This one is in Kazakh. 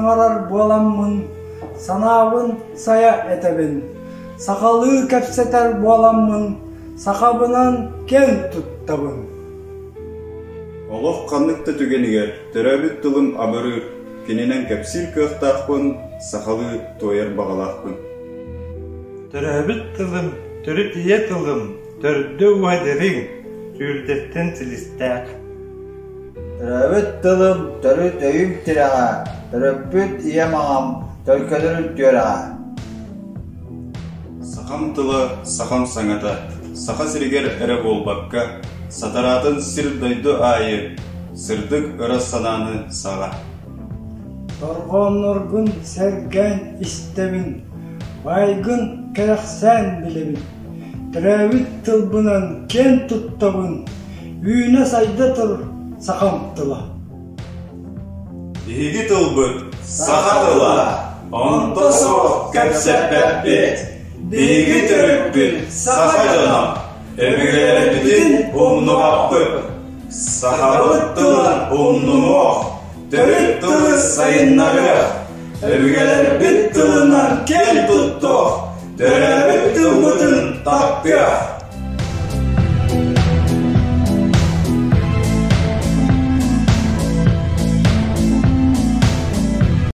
arar bolamın, sanabın saya etebin. Sakalı kepseter bolamın, sakabınan ken tuttabın. Олох канныкта түгенигер, төрөбүт тылым абырыр, кененен кепсир кыhtақпын, сақалы тойер бағалақпын. Төрөбүт тылым, төрү тие тылым, төрдө уадерин, түрдеттен тилистәк. Төрөбүт тылым, төрү төйүм тираға, төрөбүт ие мағам, төркөлөрүн төраға. Сақам тылы, сақам саңата, сақа сиригер әрі болбаққа, сатаратын сир дойду айы, сырдык ырас сананы саға. Торғоноргун серген истемин, байгын керексэн билебин. Төрөбүт тылбынан кен туттабын, үйіне сайда тұр сақам тыла. Биги тылбыт, сақа тыла, онто соқ кәпсеп бәппет, биги төрөппүт, сақа жанам, өбігелербітін ұмны баппыт, сақабыт тылын ұмны моқ, төрөп тылы сайыннары, өбігелербіт тылынан кен тұттоқ, төрөбүт тылбытын таппыя.